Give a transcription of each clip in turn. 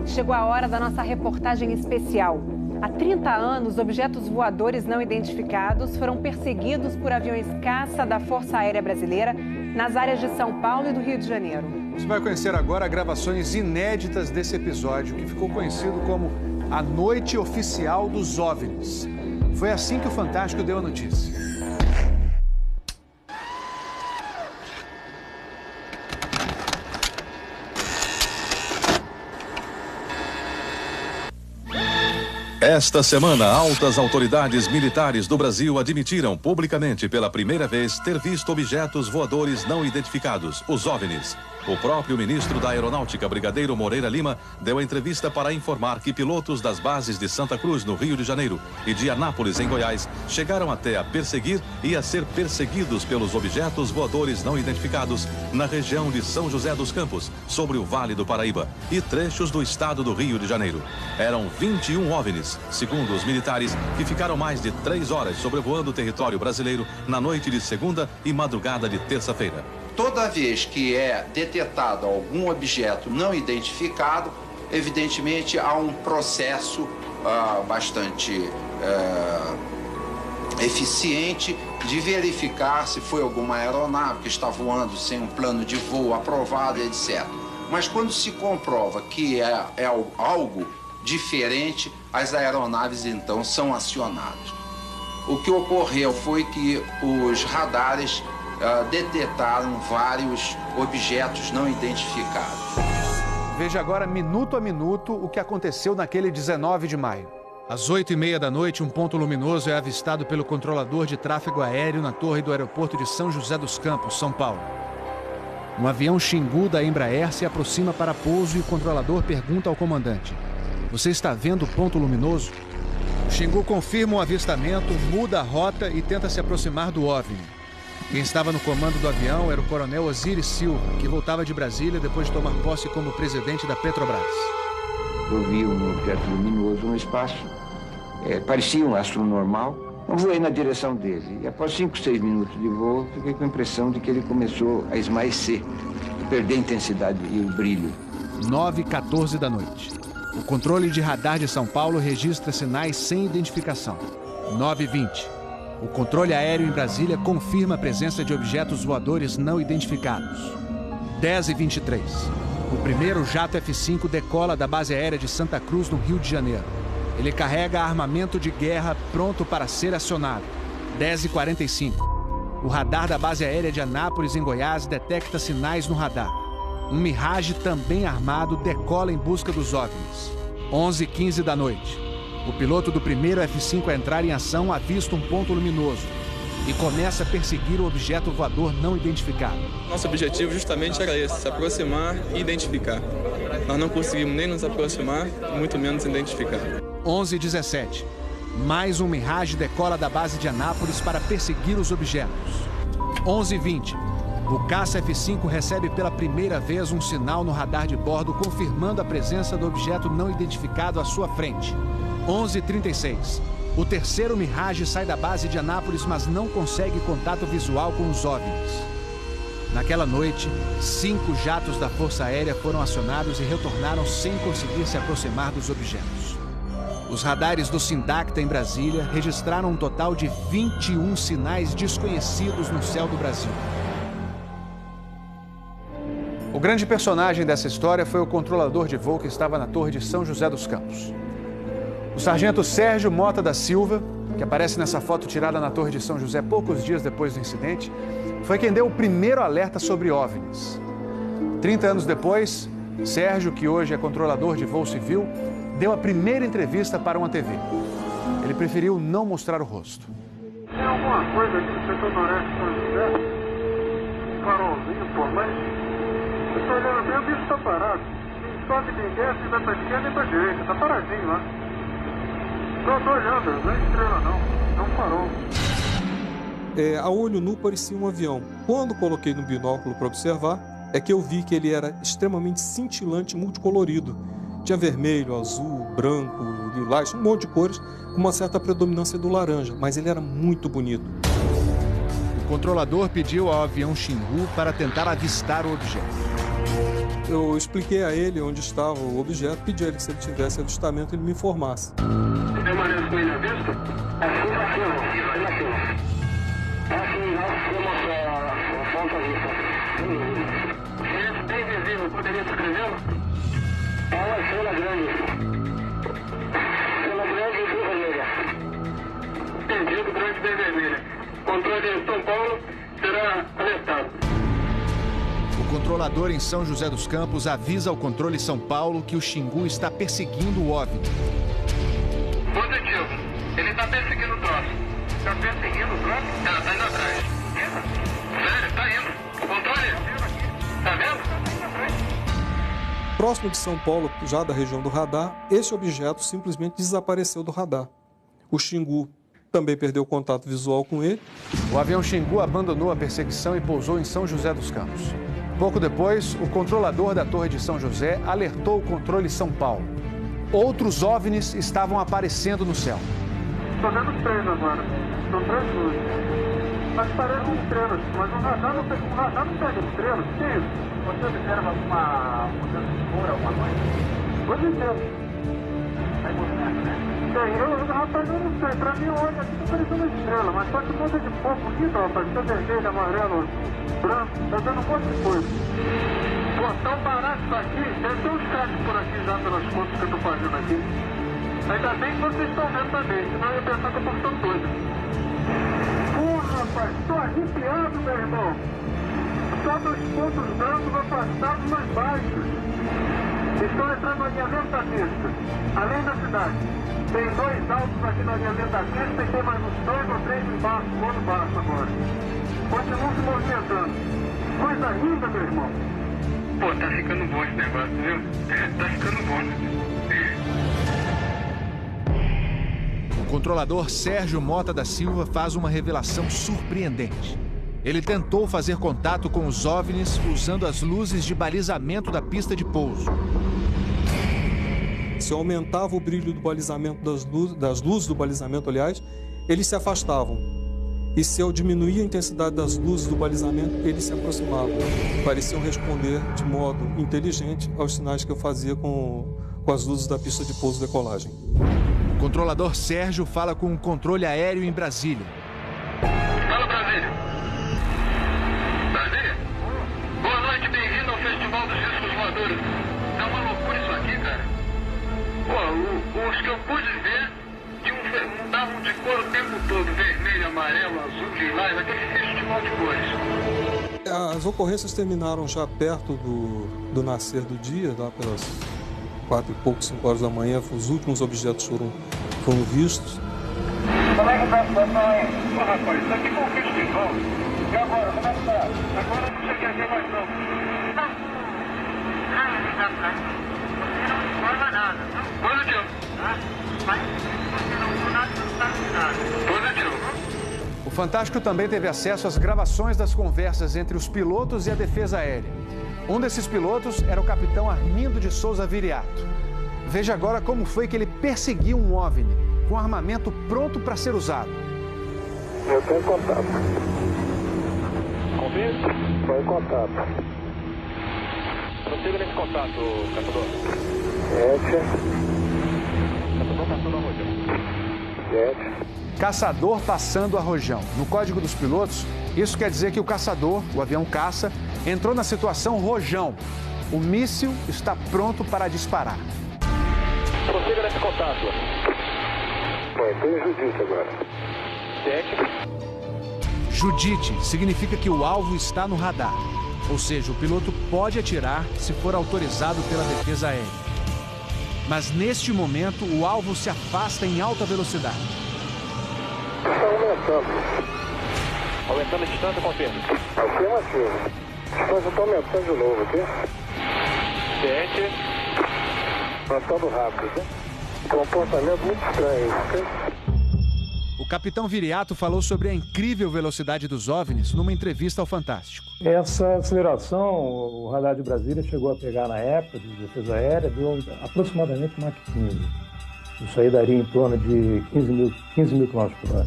Chegou a hora da nossa reportagem especial. Há 30 anos, objetos voadores não identificados foram perseguidos por aviões caça da Força Aérea Brasileira nas áreas de São Paulo e do Rio de Janeiro. Você vai conhecer agora gravações inéditas desse episódio, que ficou conhecido como a Noite Oficial dos OVNIs. Foi assim que o Fantástico deu a notícia. Esta semana, altas autoridades militares do Brasil admitiram publicamente pela primeira vez ter visto objetos voadores não identificados, os OVNIs. O próprio ministro da Aeronáutica, Brigadeiro Moreira Lima, deu a entrevista para informar que pilotos das bases de Santa Cruz, no Rio de Janeiro, e de Anápolis, em Goiás, chegaram até a perseguir e a ser perseguidos pelos objetos voadores não identificados na região de São José dos Campos, sobre o Vale do Paraíba, e trechos do estado do Rio de Janeiro. Eram 21 OVNIs, segundo os militares, que ficaram mais de 3 horas sobrevoando o território brasileiro na noite de segunda e madrugada de terça-feira. Toda vez que é detectado algum objeto não identificado, evidentemente há um processo bastante eficiente de verificar se foi alguma aeronave que está voando sem um plano de voo aprovado, etc. Mas quando se comprova que é algo diferente, as aeronaves então são acionadas. O que ocorreu foi que os radares detectaram vários objetos não identificados. Veja agora, minuto a minuto, o que aconteceu naquele 19 de maio. Às 8h30 da noite, um ponto luminoso é avistado pelo controlador de tráfego aéreo na torre do aeroporto de São José dos Campos, São Paulo. Um avião Xingu da Embraer se aproxima para pouso e o controlador pergunta ao comandante: "Você está vendo o ponto luminoso?" O Xingu confirma o avistamento, muda a rota e tenta se aproximar do OVNI. Quem estava no comando do avião era o coronel Osiris Silva, que voltava de Brasília depois de tomar posse como presidente da Petrobras. Eu vi um objeto luminoso no espaço, parecia um astro normal. Eu voei na direção dele e após 5, 6 minutos de voo, fiquei com a impressão de que ele começou a esmaecer, a perder a intensidade e o brilho. 9h14 da noite. O controle de radar de São Paulo registra sinais sem identificação. 9h20. O controle aéreo em Brasília confirma a presença de objetos voadores não identificados. 10h23. O primeiro jato F-5 decola da base aérea de Santa Cruz, no Rio de Janeiro. Ele carrega armamento de guerra pronto para ser acionado. 10h45. O radar da base aérea de Anápolis, em Goiás, detecta sinais no radar. Um Mirage também armado decola em busca dos OVNIs. 11h15 da noite. O piloto do primeiro F-5 a entrar em ação avista um ponto luminoso e começa a perseguir o objeto voador não identificado. Nosso objetivo justamente era esse, se aproximar e identificar. Nós não conseguimos nem nos aproximar, muito menos identificar. 11h17. Mais um Mirage decola da base de Anápolis para perseguir os objetos. 11h20. O caça F-5 recebe pela primeira vez um sinal no radar de bordo confirmando a presença do objeto não identificado à sua frente. 11h36. O terceiro Mirage sai da base de Anápolis, mas não consegue contato visual com os OVNIs. Naquela noite, 5 jatos da Força Aérea foram acionados e retornaram sem conseguir se aproximar dos objetos. Os radares do Sindacta em Brasília registraram um total de 21 sinais desconhecidos no céu do Brasil. O grande personagem dessa história foi o controlador de voo que estava na torre de São José dos Campos. O sargento Sérgio Mota da Silva, que aparece nessa foto tirada na Torre de São José poucos dias depois do incidente, foi quem deu o primeiro alerta sobre OVNIs. 30 anos depois, Sérgio, que hoje é controlador de voo civil, deu a primeira entrevista para uma TV. Ele preferiu não mostrar o rosto. Tem alguma coisa aqui no setor noroeste de São José? Um farolzinho por lá? Eu estou olhando bem, o bicho está parado. Nem sobe, nem desce, nem vai para a esquerda, nem para a direita. Está paradinho lá. Estou olhando, não é estrela não parou. A olho nu parecia um avião. Quando coloquei no binóculo para observar, é que eu vi que ele era extremamente cintilante, multicolorido. Tinha vermelho, azul, branco, lilás, um monte de cores, com uma certa predominância do laranja, mas ele era muito bonito. O controlador pediu ao avião Xingu para tentar avistar o objeto. Eu expliquei a ele onde estava o objeto, pedi a ele que se ele tivesse avistamento, ele me informasse. Permanece com ele à vista? Assim na cima. Assim, nós temos a ponta vista. Esse bem visível, poderia descrevê-lo? É uma estrela grande. Estrela grande e bem vermelha. Entendido, grande e bem vermelha. Controle de São Paulo será alertado. O controlador em São José dos Campos avisa ao controle São Paulo que o Xingu está perseguindo o OVNI. Positivo. Ele está perseguindo o troço. Está perseguindo o troço? Tá indo atrás. Sério, tá indo. Controle. Tá vendo? Próximo de São Paulo, já da região do radar, esse objeto simplesmente desapareceu do radar. O Xingu também perdeu contato visual com ele. O avião Xingu abandonou a perseguição e pousou em São José dos Campos. Pouco depois, o controlador da Torre de São José alertou o controle São Paulo. Outros OVNIs estavam aparecendo no céu. Estou vendo 3 agora. São 3 luzes. Mas parecem estrelas, mas o radar não pega estrelas. O que é isso? Você observa alguma mudança de cor, alguma coisa? Pode ser. Tem movimento, né? Rapaz, eu não sei. Pra mim, olha, aqui tá parecendo uma estrela, mas só que muda de cor bonita, rapaz. Tá vermelho, amarelo, branco. Tá dando um monte de coisa. Pô, tão barato isso aqui. Deve ter uns cacos por aqui já pelas fotos que eu tô fazendo aqui. Ainda bem que vocês estão vendo também, senão eu ia pensar que eu tô ficando doido. Pô, rapaz, tô arrepiado, meu irmão. Só 2 pontos brancos afastados mais baixos. Estão entrando no alinhamento da pista, além da cidade. Tem 2 altos aqui no alinhamento da pista e tem mais uns 2 ou 3 embaixo, no outro baixo agora. Continuam se movimentando. Coisa linda, meu irmão. Pô, tá ficando bom esse negócio, viu? Tá ficando bom. O controlador Sérgio Mota da Silva faz uma revelação surpreendente. Ele tentou fazer contato com os OVNIs usando as luzes de balizamento da pista de pouso. Se eu aumentava o brilho do balizamento das luzes do balizamento, aliás, eles se afastavam. E se eu diminuía a intensidade das luzes do balizamento, eles se aproximavam. Pareciam responder de modo inteligente aos sinais que eu fazia com as luzes da pista de pouso e decolagem. O controlador Sérgio fala com o controle aéreo em Brasília. Fala, Brasília. Brasília? Boa noite, bem-vindo ao Festival dos Discos Voadores. É uma loucura isso aqui, cara. Pô, os que eu pude ver mudavam de cor o tempo todo. Vermelho, amarelo, azul, lilás, aquele festival de cores. As ocorrências terminaram já perto do nascer do dia, lá pelas 4 e pouco, 5 horas da manhã. Os últimos objetos foram vistos. Como é que tá a situação aí? Pô, rapaz, isso aqui foi um festival. E agora, como é que tá? Agora não sei o que é mais não. Você não informa nada. Positivo. Mas você não viu nada, não sabe nada. Positivo. O Fantástico também teve acesso às gravações das conversas entre os pilotos e a defesa aérea. Um desses pilotos era o capitão Armindo de Souza Viriato. Veja agora como foi que ele perseguiu um OVNI, com armamento pronto para ser usado. Eu tenho contato. Confirma? Estou em contato. Prossiga nesse contato, caçador. 7. Caçador passando a rojão. 7. Caçador passando a rojão. No código dos pilotos, isso quer dizer que o caçador, o avião caça, entrou na situação rojão. O míssil está pronto para disparar. Prossiga nesse contato. Bom, tem Judite agora. 7. Judite significa que o alvo está no radar. Ou seja, o piloto pode atirar se for autorizado pela defesa aérea. Mas neste momento, o alvo se afasta em alta velocidade. Está aumentando. Aumentando a distância, confirma. Afirmativo. A distância está aumentando de novo aqui. 7. Aumentando rápido, né? Comportamento muito estranho, ok? O capitão Viriato falou sobre a incrível velocidade dos OVNIs numa entrevista ao Fantástico. Essa aceleração, o radar de Brasília chegou a pegar na época de defesa aérea, deu aproximadamente Mach 15. Isso aí daria em torno de 15 mil km por hora.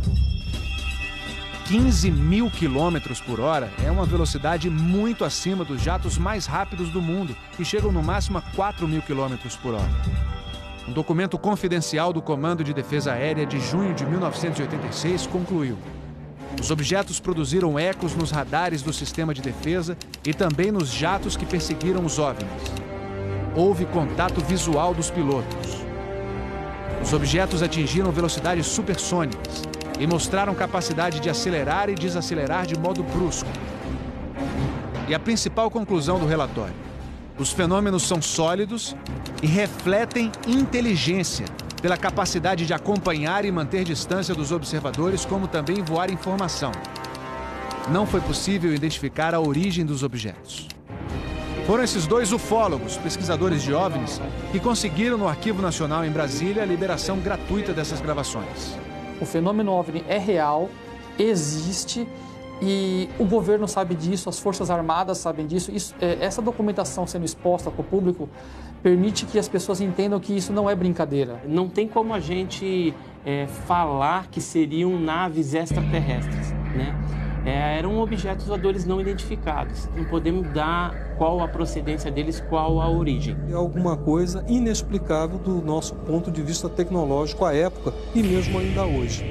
15.000 quilômetros por hora é uma velocidade muito acima dos jatos mais rápidos do mundo, que chegam no máximo a 4.000 quilômetros por hora. Um documento confidencial do Comando de Defesa Aérea de junho de 1986 concluiu: os objetos produziram ecos nos radares do sistema de defesa e também nos jatos que perseguiram os OVNIs. Houve contato visual dos pilotos. Os objetos atingiram velocidades supersônicas e mostraram capacidade de acelerar e desacelerar de modo brusco. E a principal conclusão do relatório: os fenômenos são sólidos e refletem inteligência, pela capacidade de acompanhar e manter distância dos observadores, como também voar informação. Não foi possível identificar a origem dos objetos. Foram esses dois ufólogos, pesquisadores de OVNIs, que conseguiram no Arquivo Nacional em Brasília a liberação gratuita dessas gravações. O fenômeno OVNI é real, existe, e o governo sabe disso, as Forças Armadas sabem disso. Essa documentação sendo exposta para o público permite que as pessoas entendam que isso não é brincadeira. Não tem como a gente falar que seriam naves extraterrestres, né? Eram objetos voadores não identificados. Não podemos dar qual a procedência deles, qual a origem. É alguma coisa inexplicável do nosso ponto de vista tecnológico à época e mesmo ainda hoje.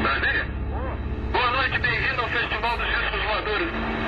Brasília? Boa noite, bem-vindo ao Festival dos Discos Voadores.